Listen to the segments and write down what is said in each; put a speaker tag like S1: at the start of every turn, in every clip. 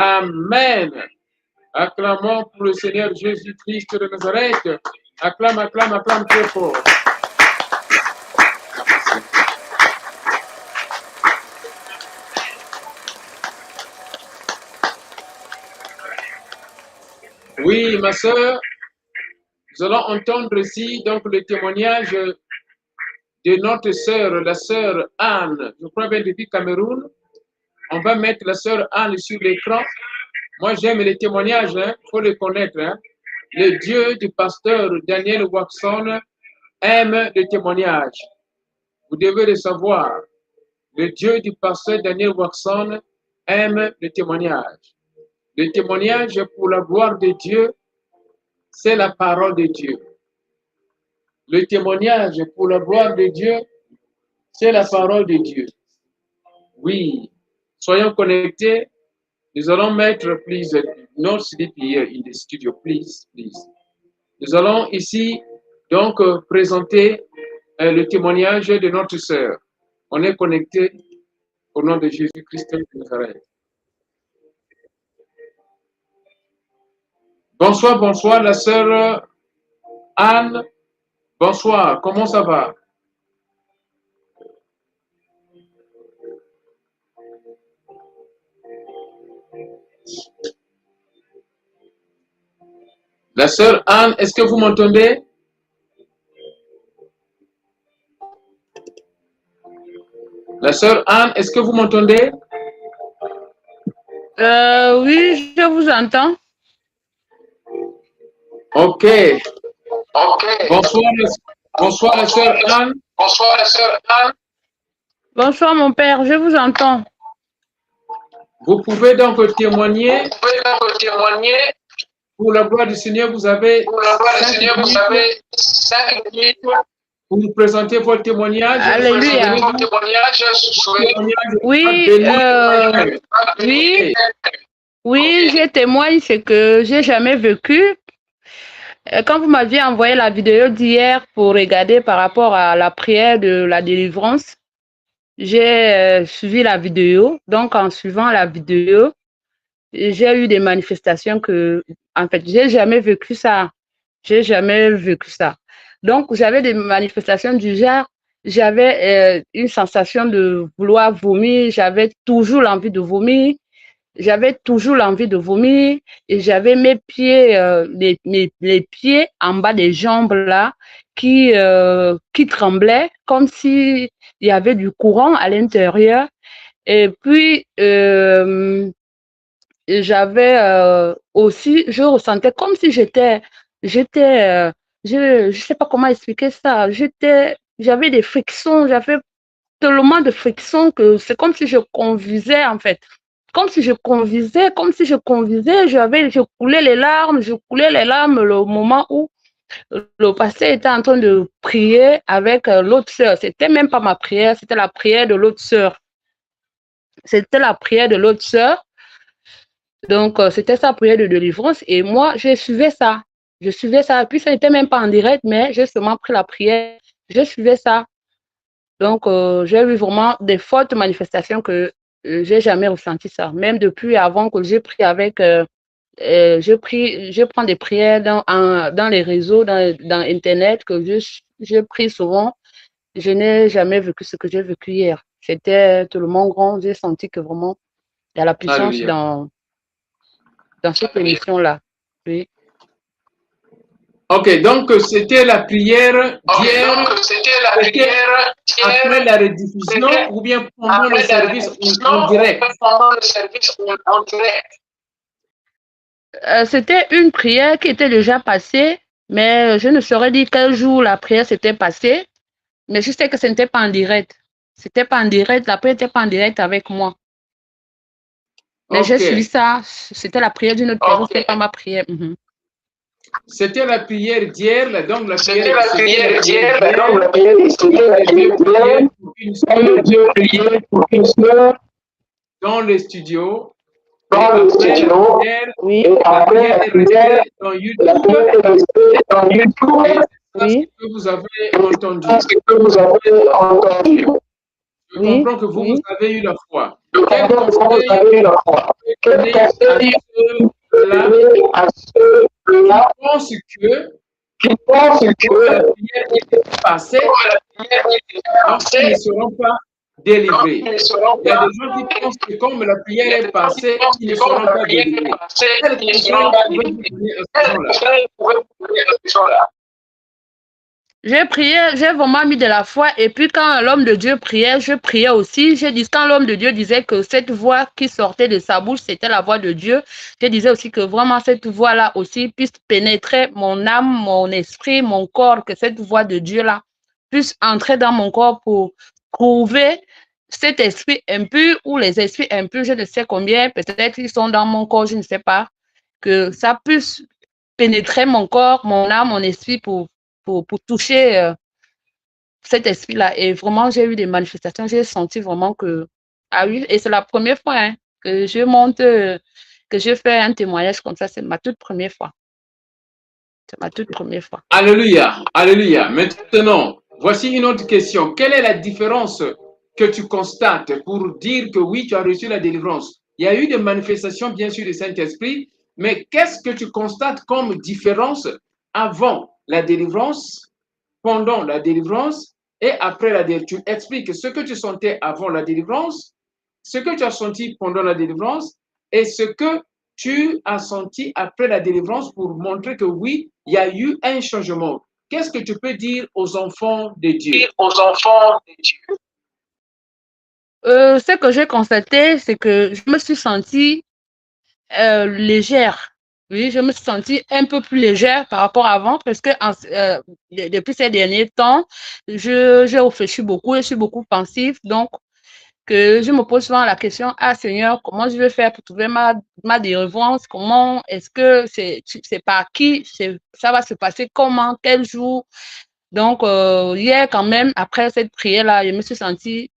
S1: Amen. Acclamons pour le Seigneur Jésus-Christ de Nazareth. Acclame, acclame, acclame très fort. Oui, ma sœur, nous allons entendre ici donc le témoignage de notre sœur, la sœur Anne, je crois bien depuis Cameroun. On va mettre la sœur Anne sur l'écran. Moi, j'aime les témoignages, il faut les connaître. Hein. Le Dieu du pasteur Daniel Watson aime les témoignages. Vous devez le savoir. Le Dieu du pasteur Daniel Watson aime les témoignages. Le témoignage pour la gloire de Dieu, c'est la parole de Dieu. Le témoignage pour la gloire de Dieu, c'est la parole de Dieu. Oui, soyons connectés. Nous allons mettre, please, no sleep here in the studio, please, please. Nous allons ici, donc, présenter le témoignage de notre sœur. On est connecté au nom de Jésus-Christ de Nazareth. Bonsoir, bonsoir, la sœur Anne. Bonsoir, comment ça va? La sœur Anne, est-ce que vous m'entendez? La sœur Anne, est-ce que vous m'entendez?
S2: Oui, je vous entends.
S1: Ok. Bonsoir, la sœur Anne. Bonsoir, la sœur Anne.
S2: Bonsoir, mon père, je vous entends.
S1: Vous pouvez donc témoigner. Pour la gloire du Seigneur, vous avez 5 minutes. Pour nous présenter votre témoignage.
S2: Alléluia. Oui, je témoigne ce que j'ai jamais vécu. Quand vous m'aviez envoyé la vidéo d'hier pour regarder par rapport à la prière de la délivrance, j'ai suivi la vidéo. Donc, en suivant la vidéo, j'ai eu des manifestations que, en fait, j'ai jamais vécu ça. Donc, j'avais des manifestations du genre, j'avais une sensation de vouloir vomir, j'avais toujours l'envie de vomir. Et j'avais mes pieds, les pieds en bas des jambes là qui tremblaient comme s'il y avait du courant à l'intérieur. Et puis, j'avais aussi, je ressentais comme si je sais pas comment expliquer ça, j'avais des frictions, j'avais tellement de frictions que c'est comme si je convisais en fait. Comme si je convisais, je coulais les larmes le moment où le pasteur était en train de prier avec l'autre sœur. C'était même pas ma prière, c'était la prière de l'autre sœur. Donc, c'était sa prière de délivrance et moi, je suivais ça. Puis, ça n'était même pas en direct, mais j'ai seulement pris la prière. Je suivais ça. Donc, j'ai eu vraiment des fortes manifestations que j'ai jamais ressenti ça. Même depuis avant que j'ai pris avec, je prends des prières dans les réseaux, dans Internet, que je prie souvent. Je n'ai jamais vécu ce que j'ai vécu hier. C'était tout le monde grand. J'ai senti que vraiment, il y a la puissance dans cette émission-là. Oui.
S1: Ok, donc c'était la prière d'hier, après la rediffusion ou bien pendant le service en direct?
S2: C'était une prière qui était déjà passée, mais je ne saurais dire quel jour la prière s'était passée, mais je sais que ce n'était pas en direct. La prière n'était pas en direct avec moi. Mais j'ai suivi ça, c'était la prière d'une autre personne, c'était pas ma prière.
S1: C'était la prière d'hier, donc la prière pour une soeur dans le studio.
S2: Oui.
S1: La prière est restée dans YouTube.
S2: Oui.
S1: C'est ce que vous avez entendu. Je comprends que vous, vous avez eu la foi.
S2: Je
S1: Quel
S2: comprends que vous
S1: conseil
S2: avez eu la foi. Quel
S1: donner à
S2: conseil
S1: ceux-là
S2: donner à ceux-là
S1: qui pensent que
S2: qui pensent
S1: quand la
S2: que
S1: prière est passée, donc ils ne seront pas délivrés.
S2: ils ne seront
S1: Il y a des
S2: pas
S1: gens qui pensent que comme la prière est passée, ils ne
S2: comme
S1: seront
S2: la
S1: pas
S2: prière est
S1: délivrés.
S2: passée,
S1: Quel
S2: ils ne
S1: conseil
S2: seront pas
S1: pouvez-vous
S2: délivrés.
S1: donner à ces
S2: Quel
S1: gens-là?
S2: conseil pouvez-vous donner à ces gens-là? J'ai prié, j'ai vraiment mis de la foi. Et puis quand l'homme de Dieu priait, je priais aussi. J'ai dit, quand l'homme de Dieu disait que cette voix qui sortait de sa bouche, c'était la voix de Dieu, je disais aussi que vraiment cette voix-là aussi puisse pénétrer mon âme, mon esprit, mon corps, que cette voix de Dieu-là puisse entrer dans mon corps pour trouver cet esprit impur ou les esprits impurs, je ne sais combien, peut-être ils sont dans mon corps, je ne sais pas, que ça puisse pénétrer mon corps, mon âme, mon esprit pour toucher cet esprit-là. Et vraiment, j'ai eu des manifestations. J'ai senti vraiment que, ah oui, et c'est la première fois hein, que je monte, que je fais un témoignage comme ça. C'est ma toute première fois. C'est ma toute première fois.
S1: Alléluia, alléluia. Maintenant, voici une autre question. Quelle est la différence que tu constates pour dire que oui, tu as reçu la délivrance? Il y a eu des manifestations, bien sûr, du Saint-Esprit, mais qu'est-ce que tu constates comme différence avant la délivrance, pendant la délivrance et après la délivrance? Tu expliques ce que tu sentais avant la délivrance, ce que tu as senti pendant la délivrance et ce que tu as senti après la délivrance pour montrer que oui, il y a eu un changement. Qu'est-ce que tu peux dire aux enfants de Dieu?
S2: Aux enfants de Dieu. Ce que j'ai constaté, c'est que je me suis sentie légère. Oui, je me suis sentie un peu plus légère par rapport à avant parce que depuis ces derniers temps, j'ai réfléchi beaucoup, je suis beaucoup pensive. Donc, que je me pose souvent la question, ah Seigneur, comment je vais faire pour trouver ma délivrance? Comment est-ce que c'est par qui? Ça va se passer comment? Quel jour? Donc, hier, quand même, après cette prière-là, je me suis sentie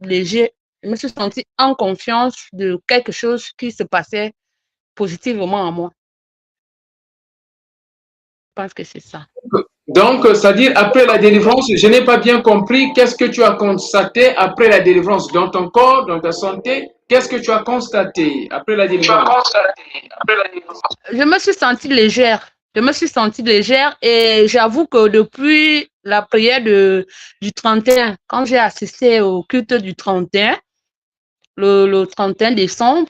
S2: léger. Je me suis sentie en confiance de quelque chose qui se passait positivement en moi. Je pense que c'est ça.
S1: Donc, c'est-à-dire, après la délivrance, je n'ai pas bien compris qu'est-ce que tu as constaté après la délivrance dans ton corps, dans ta santé. Qu'est-ce que tu as constaté après la délivrance?
S2: Je me suis sentie légère. Je me suis sentie légère et j'avoue que depuis la prière du 31, quand j'ai assisté au culte du 31, le 31 décembre,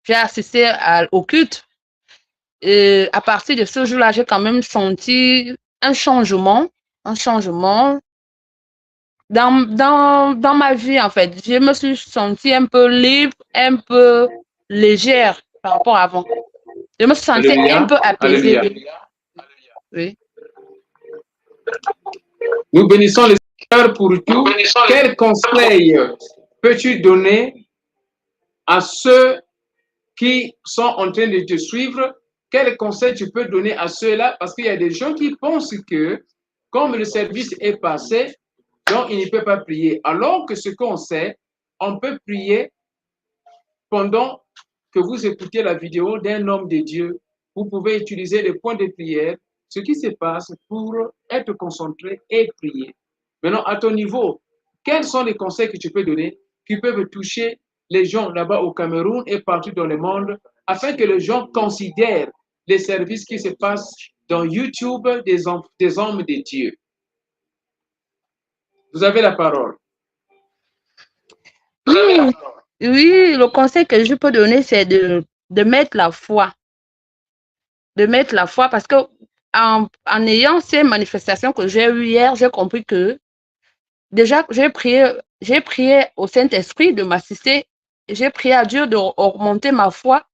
S2: j'ai assisté au culte. Et à partir de ce jour-là, j'ai quand même senti un changement dans ma vie, en fait. Je me suis sentie un peu libre, un peu légère par rapport à avant. Je me suis sentie un
S1: Alléluia,
S2: peu apaisée.
S1: alléluia.
S2: Oui.
S1: Nous bénissons le Seigneur pour tout. Quel conseil peux-tu donner à ceux qui sont en train de te suivre? Quel conseil tu peux donner à ceux-là? Parce qu'il y a des gens qui pensent que, comme le service est passé, donc ils ne peuvent pas prier. Alors que ce qu'on sait, on peut prier pendant que vous écoutez la vidéo d'un homme de Dieu. Vous pouvez utiliser les points de prière, ce qui se passe pour être concentré et prier. Maintenant, à ton niveau, quels sont les conseils que tu peux donner qui peuvent toucher les gens là-bas au Cameroun et partout dans le monde afin que les gens considèrent les services qui se passent dans YouTube des hommes de Dieu? Vous avez la parole.
S2: Oui, oui, le conseil que je peux donner, c'est de mettre la foi. De mettre la foi parce que en ayant ces manifestations que j'ai eues hier, j'ai compris que déjà, j'ai prié au Saint-Esprit de m'assister. J'ai prié à Dieu de augmenter ma foi.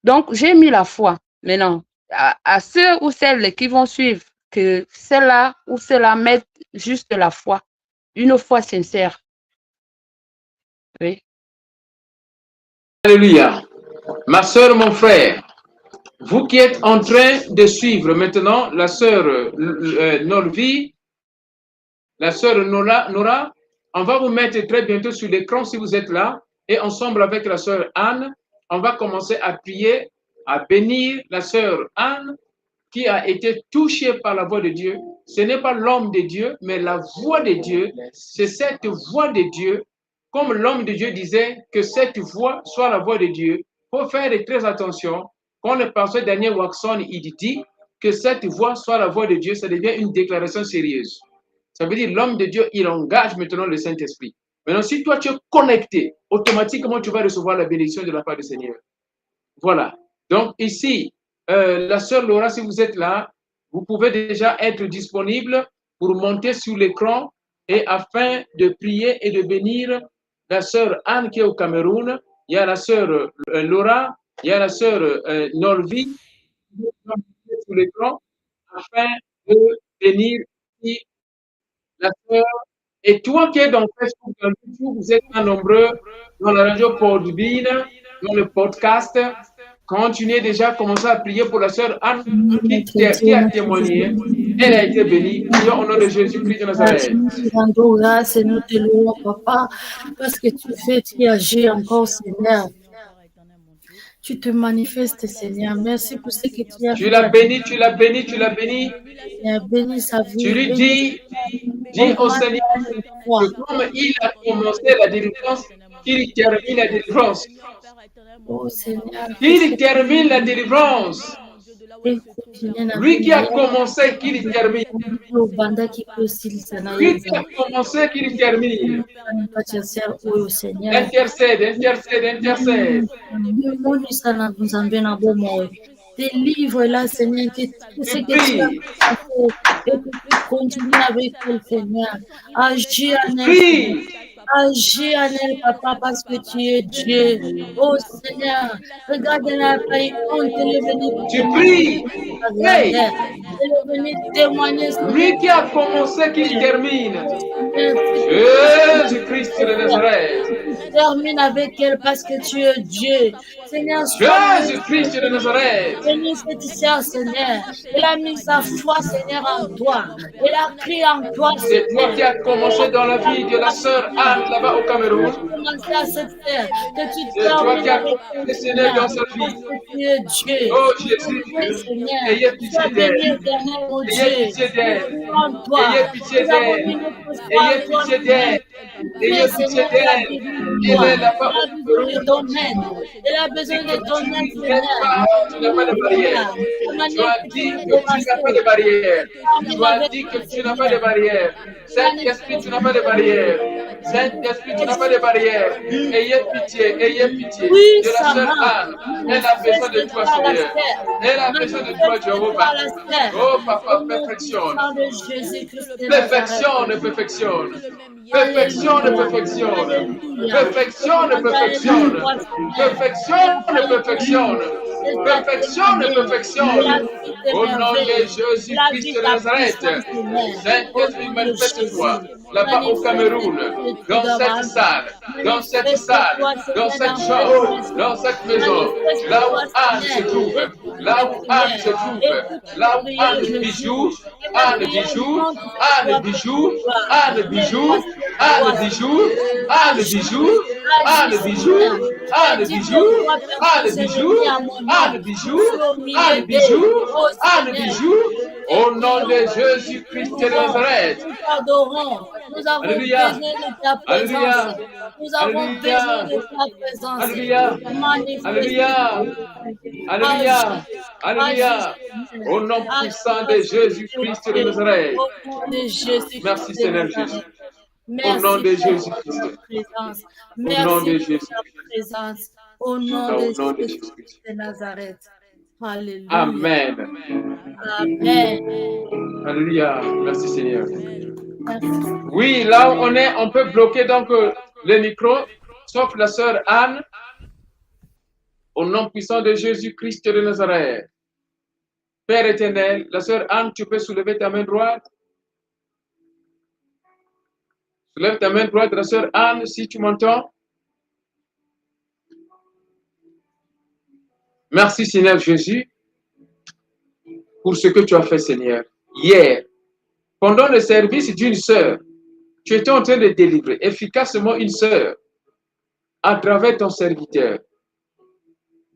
S2: Donc, j'ai mis la foi. Maintenant, à ceux ou celles qui vont suivre, que celle-là ou ceux-là mettent juste la foi, une foi sincère. Oui.
S1: Alléluia. Ma soeur, mon frère, vous qui êtes en train de suivre maintenant la sœur Norvi, la sœur Nora, on va vous mettre très bientôt sur l'écran si vous êtes là. Et ensemble avec la sœur Anne, on va commencer à prier, à bénir la sœur Anne qui a été touché par la voix de Dieu, ce n'est pas l'homme de Dieu, mais la voix de Dieu. C'est cette voix de Dieu, comme l'homme de Dieu disait que cette voix soit la voix de Dieu. Il faut faire très attention. Quand le pasteur Daniel Watson il dit que cette voix soit la voix de Dieu, ça devient une déclaration sérieuse. Ça veut dire l'homme de Dieu, il engage maintenant le Saint-Esprit. Maintenant, si toi tu es connecté, automatiquement tu vas recevoir la bénédiction de la part du Seigneur. Voilà. Donc ici, la sœur Laura, si vous êtes là, vous pouvez déjà être disponible pour monter sur l'écran et afin de prier et de bénir la sœur Anne qui est au Cameroun. Il y a la sœur Laura, il y a la sœur Norvi sur l'écran afin de bénir la sœur. Et toi qui es dans Facebook, dans YouTube, vous êtes nombreux dans la radio Podbean, dans le podcast. Continuez déjà à commencer à prier pour la sœur Anne qui a témoigné. Elle a été bénie. Prions au nom de Jésus-Christ de Nazareth.
S3: Nous te rendons grâce et nous te louons, Papa, parce que tu agis encore, Seigneur. Tu te manifestes, Seigneur. Merci pour ce que tu as fait.
S1: Tu l'as béni, tu l'as béni, tu l'as béni.
S3: Seigneur, bénis sa vie.
S1: Tu lui dis au Seigneur que comme il a commencé la délivrance, qu'il termine la délivrance.
S3: Oh Seigneur.
S1: Qu'il termine la délivrance. Lui qui a commencé, qu'il termine. Lui qui a commencé, qu'il termine. Intercède, intercède, intercède.
S3: Délivre-la, Seigneur, que ce que tu as fait, et que tu continues avec elle, Seigneur. Agis en elle. Agis en elle, Papa, parce que tu es Dieu. Oh Seigneur, regarde la paix, on te est venu.
S1: Tu pries.
S3: Elle est venue témoigner.
S1: Lui qui a commencé, qu'il termine. Jésus-Christ de Nazareth.
S3: Termine avec elle parce que tu es Dieu. Seigneur,
S1: Jésus-Christ de Nazareth.
S3: Bénis cette sœur, Seigneur. Elle a mis sa foi, Seigneur, en toi. Elle a crié en toi,
S1: C'est toi qui as commencé dans la vie de la sœur Anne là-bas au Cameroun. C'est toi qui as commencé, Seigneur, dans sa vie. Oh Jésus, ayez pitié d'elle. Ayez pitié d'elle. Ayez pitié d'elle. Ayez pitié d'elle. Ayez pitié d'elle. Elle est là-bas au Cameroun.
S3: Elle a besoin de ton aide, Seigneur.
S1: Tu n'as pas de barrière. Tu as dit que tu n'as pas de barrière. Tu as dit que tu n'as pas de barrière. Saint-Esprit, tu n'as pas de barrière. Saint-Esprit, tu n'as pas de barrière. Ayez pitié de la sœur Anne. Elle a besoin de toi, Seigneur. Elle a besoin de toi, Jéhovah. Oh, Papa, perfectionne. Perfectionne, perfectionne. Perfectionne, perfectionne. Perfectionne, perfectionne. Perfectionne, perfectionne. Perfectionne, perfectionne. Au nom de Jésus-Christ de Nazareth. Saint-Esprit, manifeste-toi là-bas au Cameroun, dans cette salle, dans cette chambre, dans cette maison, là où Anne se trouve, là où Anne se trouve, là où Anne Bijou, Anne Bijou, Anne Bijou, Anne Bijou, Anne Bijou, Anne Bijou, Anne Bijou, Anne Bijou, Anne Bijou, Anne Bijou, Anne Bijou, Anne Bijou, au nom de Jésus-Christ de Nazareth.
S3: Nous avons besoin de ta présence. Nous avons besoin de ta présence.
S1: Alléluia. Alléluia. Alléluia. Alléluia. Au nom puissant de Jésus-Christ de Nazareth. Merci Seigneur Jésus. Au nom de Jésus-Christ. Au nom de Jésus-Christ.
S3: Au nom de Jésus-Christ de Nazareth. Alléluia.
S1: Amen.
S3: Amen.
S1: Alléluia. Merci Seigneur.
S3: Merci.
S1: Oui, là où on est, on peut bloquer donc le micro, sauf la sœur Anne. Au nom puissant de Jésus-Christ de Nazareth. Père éternel, la sœur Anne, tu peux soulever ta main droite. Soulève ta main droite, la sœur Anne, si tu m'entends. Merci Seigneur Jésus pour ce que tu as fait Seigneur. Hier, pendant le service d'une sœur, tu étais en train de délivrer efficacement une sœur à travers ton serviteur.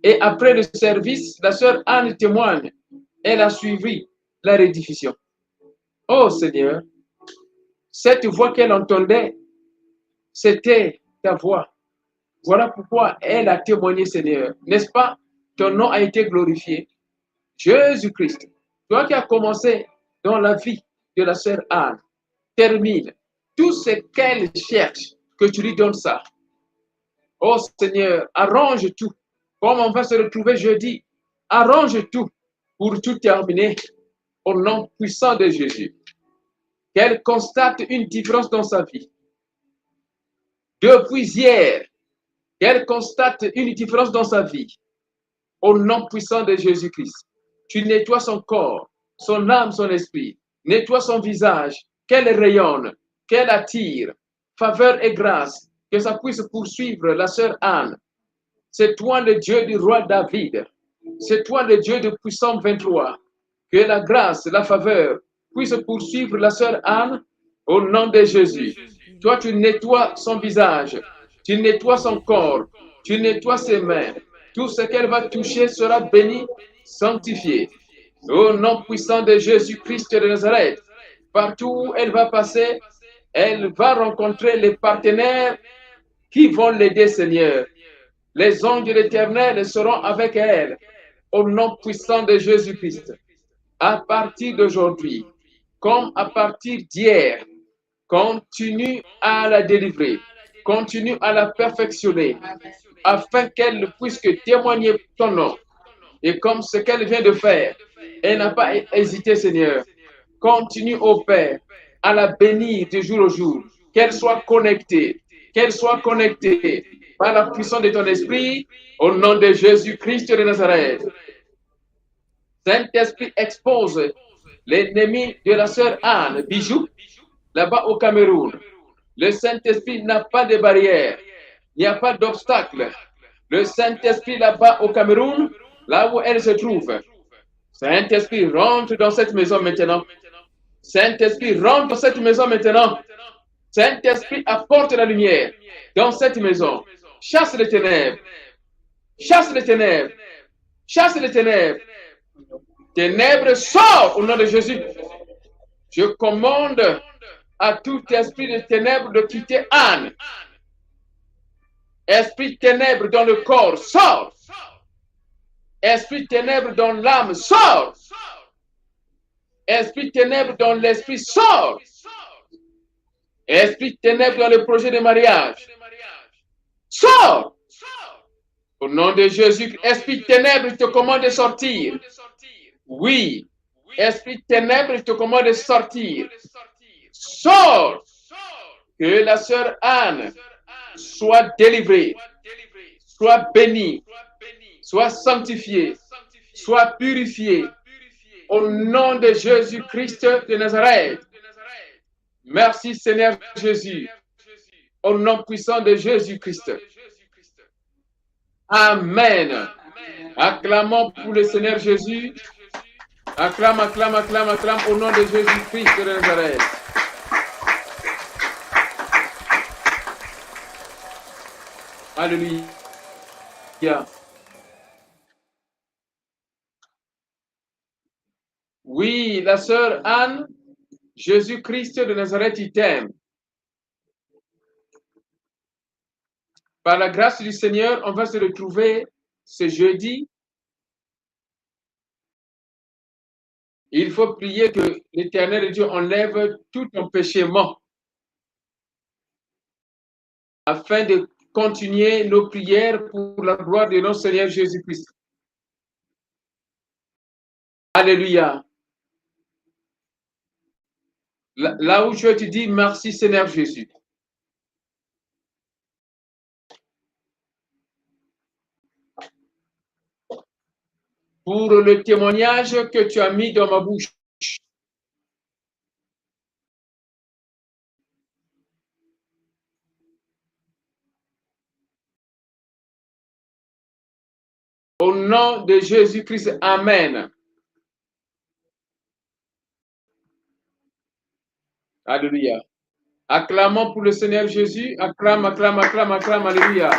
S1: Et après le service, la sœur Anne témoigne. elle a suivi la rediffusion. Oh Seigneur, cette voix qu'elle entendait, c'était ta voix. Voilà pourquoi elle a témoigné, Seigneur. N'est-ce pas? Ton nom a été glorifié. Jésus-Christ, toi qui as commencé dans la vie de la sœur Anne, termine tout ce qu'elle cherche, que tu lui donnes ça. Oh Seigneur, arrange tout. Comme on va se retrouver jeudi, arrange tout pour tout terminer au nom puissant de Jésus. Qu'elle constate une différence dans sa vie. Depuis hier, qu'elle constate une différence dans sa vie. Au nom puissant de Jésus-Christ. Tu nettoies son corps, son âme, son esprit. Nettoie son visage, qu'elle rayonne, qu'elle attire. Faveur et grâce, que ça puisse poursuivre la sœur Anne. C'est toi le Dieu du roi David. C'est toi le Dieu de puissant 23. Que la grâce, la faveur puisse poursuivre la sœur Anne au nom de Jésus. Toi, tu nettoies son visage, tu nettoies son corps, tu nettoies ses mains. Tout ce qu'elle va toucher sera béni, sanctifié. Au nom puissant de Jésus-Christ de Nazareth, partout où elle va passer, elle va rencontrer les partenaires qui vont l'aider, Seigneur. Les anges de l'Éternel seront avec elle. Au nom puissant de Jésus-Christ. À partir d'aujourd'hui, comme à partir d'hier, continue à la délivrer, continue à la perfectionner, afin qu'elle puisse témoigner ton nom. Et comme ce qu'elle vient de faire, elle n'a pas hésité, Seigneur. Continue, ô Père, à la bénir de jour au jour, qu'elle soit connectée par la puissance de ton esprit, au nom de Jésus-Christ de Nazareth. Saint-Esprit expose l'ennemi de la sœur Anne, Bijou, là-bas au Cameroun. Le Saint-Esprit n'a pas de barrière, il n'y a pas d'obstacle. Le Saint-Esprit là-bas au Cameroun, là où elle se trouve. Saint-Esprit, rentre dans cette maison maintenant. Saint-Esprit, rentre dans cette maison maintenant. Saint-Esprit, apporte la lumière dans cette maison. Chasse les ténèbres. Chasse les ténèbres. Chasse les ténèbres. Ténèbres, sors au nom de Jésus. Je commande à tout esprit de ténèbres de quitter Anne. Esprit de ténèbres dans le corps, sors. Esprit de ténèbres dans l'âme, sors. Esprit de ténèbres dans l'esprit, sors. Esprit de ténèbres dans le projet de mariage, sors. Au nom de Jésus, esprit de ténèbres, je te commande de sortir. Oui, esprit de ténèbres, je te commande de sortir. Sors. Que la sœur Anne soit délivrée, soit bénie, soit sanctifiée, soit purifiée. Au nom de Jésus-Christ de Nazareth. Merci Seigneur Jésus. Au nom puissant de Jésus-Christ. Amen. Acclamons pour le Seigneur Jésus. Acclame, acclame, acclame, acclame au nom de Jésus-Christ de Nazareth. Alléluia. Oui, la sœur Anne, Jésus-Christ de Nazareth, il t'aime. Par la grâce du Seigneur, on va se retrouver ce jeudi. Il faut prier que l'Éternel Dieu enlève tout empêchement afin de continuer nos prières pour la gloire de notre Seigneur Jésus-Christ. Alléluia. Là où je te dis merci Seigneur Jésus. Pour le témoignage que tu as mis dans ma bouche. Au nom de Jésus-Christ, Amen. Alléluia. Acclamons pour le Seigneur Jésus. Acclame, acclame, acclame, acclame. Alléluia.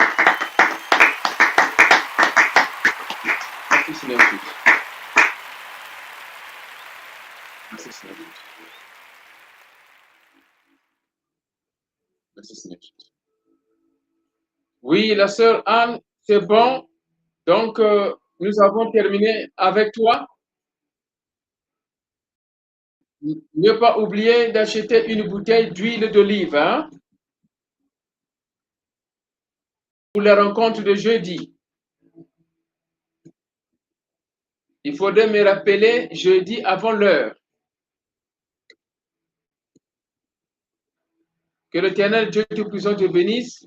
S1: Merci Seigneur Jésus. Merci Seigneur. Oui, la sœur Anne, c'est bon. Donc, nous avons terminé avec toi. Ne pas oublier d'acheter une bouteille d'huile d'olive hein, pour la rencontre de jeudi. Il faudrait me rappeler jeudi avant l'heure. Que l'Éternel Dieu Tout-Puissant te bénisse.